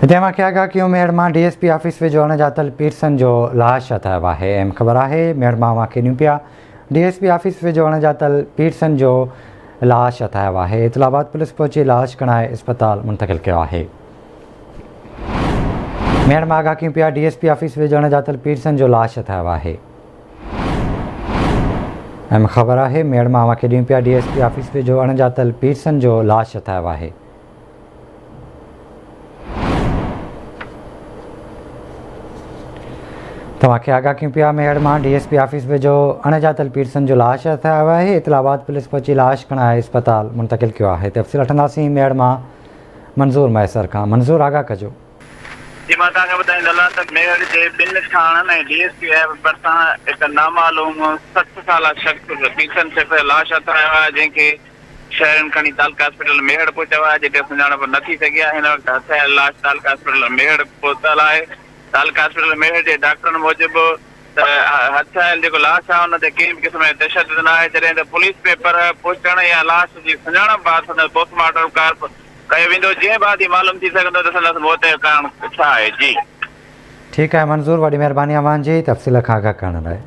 हिते मूंखे आगाह कयो मेड़ मां DSP ऑफिस वेझो अणॼातल पीरसन जो लाश हथायो आहे। अहम ख़बर आहे मेड़ मां मूंखे ॾियूं पिया DSP ऑफिस वेझो अणॼातल पीरसन जो लाश हथायो आहे। इतलाबाद पुलिस पहुची लाश कणाए अस्पताल मुंतक़िल कयो आहे। मेड़ मां आगाह कयूं पिया DSP ऑफिस वेझो अणॼातल पीरसन जो लाश हथायो आहे। अहम ख़बर आहे मेड़ मां मूंखे ॾियूं पिया DSP ऑफिस वेझो अणॼातल पीरसन जो लाश हथायो आहे। तव्हांखे आगाह कयूं पिया मेड़ मां DSP ऑफिस वेझो अणॼातल पीरसन जो लाश हथायो आहे। इतलाबाद पुलिस पहुची लाश खणाए अस्पताल मुंतक़िल कयो आहे। तफ़सील वठंदासीं मेड़ मां मंज़ूर मैसर खां। मंज़ूर आगाह कजो। जी मां तव्हांखे ॿुधाईंदुमि त मेड़ जे ॿिनि थाणनि ऐं DSP भरिसां हिकु नामालूम 60 साला शख़्स पीरसन शख़्स लाश हथायो आहे, जंहिंखे शहरनि खणी तालका हॉस्पिटल मेड़ पहुचायो आहे, जिते सुञाणप न थी सघी आहे। हिन वक़्तु हथियाल लाश तालका हॉस्पिटल मेड़ पहुतल आहे। तालका हॉस्पिटल मेड़ जे डॉक्टरनि मूजिबि त हथियाल जेको लाश आहे हुन ते कंहिं बि क़िस्म जो तशदुद न आहे, जॾहिं त पुलिस पेपर पहुचण या लाश जी सुञाणप बाबति पोस्टमार्टम कार्य कयो वेंदो। जीअं बाद ही मालूम थी सघंदो त संदसि मौत जो कारण छा आहे। जी ठीकु आहे मंज़ूर, वॾी महिरबानी अवां जी तफ़सील खां आगाह करण लाइ।